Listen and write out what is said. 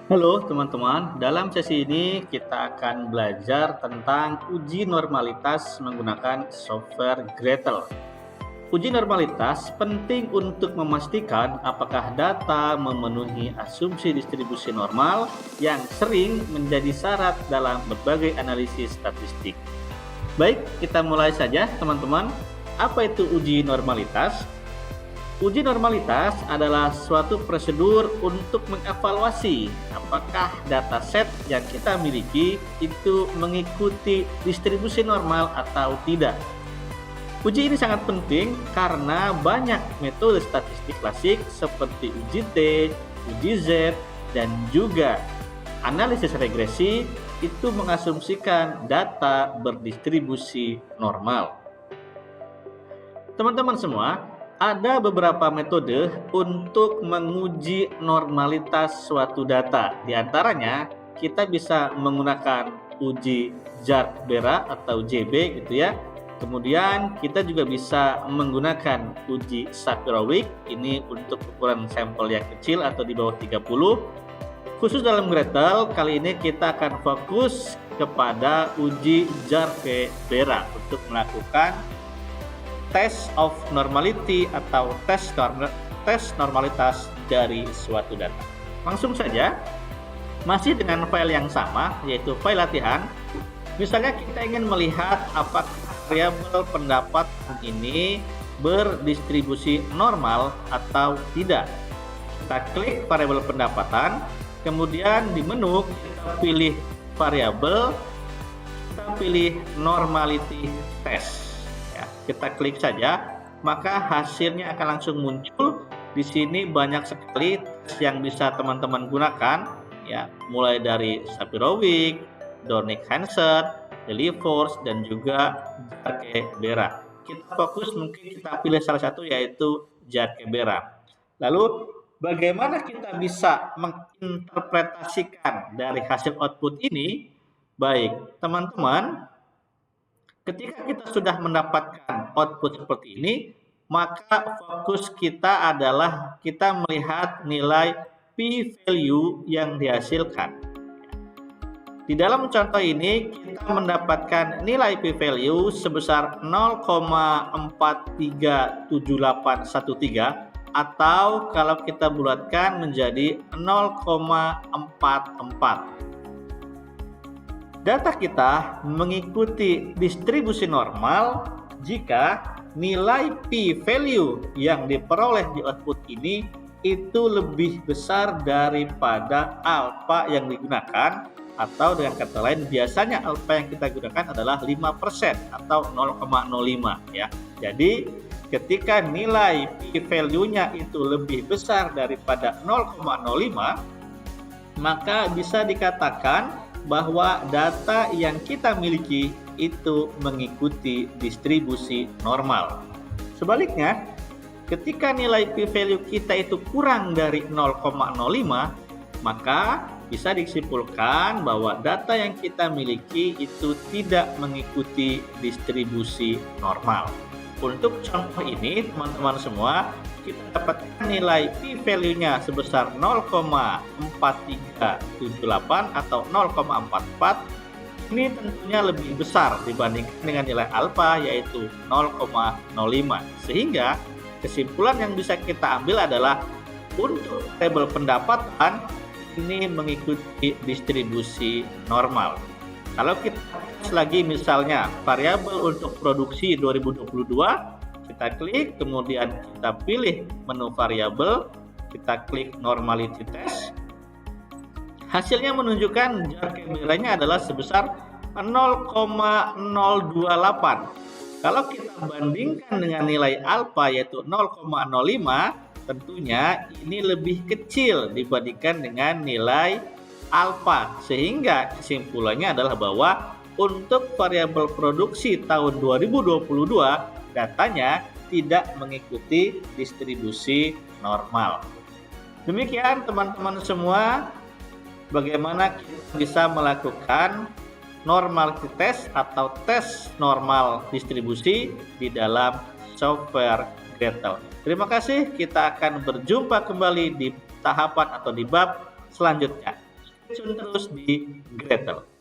Halo teman-teman, dalam sesi ini kita akan belajar tentang uji normalitas menggunakan software Gretel. Uji normalitas penting untuk memastikan apakah data memenuhi asumsi distribusi normal yang sering menjadi syarat dalam berbagai analisis statistik. Baik, kita mulai saja teman-teman. Apa itu uji normalitas? Uji normalitas adalah suatu prosedur untuk mengevaluasi apakah dataset yang kita miliki itu mengikuti distribusi normal atau tidak. Uji ini sangat penting karena banyak metode statistik klasik seperti uji T, uji Z, dan juga analisis regresi itu mengasumsikan data berdistribusi normal. Teman-teman semua, ada beberapa metode untuk menguji normalitas suatu data. Di antaranya, kita bisa menggunakan uji Jark-Bera atau JB gitu ya. Kemudian kita juga bisa menggunakan uji Shapiro-Wilk, ini untuk ukuran sampel yang kecil atau di bawah 30. Khusus dalam Gretel, kali ini kita akan fokus kepada uji Jark-Bera untuk melakukan test of normality atau tes normalitas dari suatu data. Langsung saja, masih dengan file yang sama, yaitu file latihan. Misalnya kita ingin melihat apakah variabel pendapatan ini berdistribusi normal atau tidak. Kita klik variabel pendapatan, kemudian di menu kita pilih variabel, kita pilih normality test. Kita klik saja, maka hasilnya akan langsung muncul. Di sini banyak sekali tes yang bisa teman-teman gunakan, ya, mulai dari Shapiro-Wilk, Dornick-Hansen, Delforce, dan juga Jark-Bera. Kita fokus, mungkin kita pilih salah satu, yaitu Jark-Bera. Lalu, bagaimana kita bisa menginterpretasikan dari hasil output ini? Baik, teman-teman, ketika kita sudah mendapatkan output seperti ini, maka fokus kita adalah kita melihat nilai p-value yang dihasilkan. Di dalam contoh ini, kita mendapatkan nilai p-value sebesar 0,437813 atau kalau kita bulatkan menjadi 0,44. Data kita mengikuti distribusi normal jika nilai p-value yang diperoleh di output ini itu lebih besar daripada alfa yang digunakan, atau dengan kata lain biasanya alfa yang kita gunakan adalah 5% atau 0,05 ya. Jadi ketika nilai p-value-nya itu lebih besar daripada 0,05, maka bisa dikatakan bahwa data yang kita miliki itu mengikuti distribusi normal. Sebaliknya, ketika nilai p-value kita itu kurang dari 0,05, maka bisa disimpulkan bahwa data yang kita miliki itu tidak mengikuti distribusi normal. Untuk contoh ini, teman-teman semua, kita dapatkan nilai p-value-nya sebesar 0,4378 atau 0,44. Ini tentunya lebih besar dibandingkan dengan nilai alfa, yaitu 0,05. Sehingga kesimpulan yang bisa kita ambil adalah untuk variabel pendapatan ini mengikuti distribusi normal. Kalau kita lagi misalnya variabel untuk produksi 2022, kita klik, kemudian kita pilih menu variabel, kita klik normality test. Hasilnya menunjukkan Jark-Bera-nya adalah sebesar 0,028. Kalau kita bandingkan dengan nilai alfa yaitu 0,05, tentunya ini lebih kecil dibandingkan dengan nilai alfa, sehingga kesimpulannya adalah bahwa untuk variabel produksi tahun 2022 datanya tidak mengikuti distribusi normal. Demikian teman-teman semua, bagaimana kita bisa melakukan normality test atau tes normal distribusi di dalam software Gretel. Terima kasih, kita akan berjumpa kembali di tahapan atau di bab selanjutnya. tune terus di Gretel.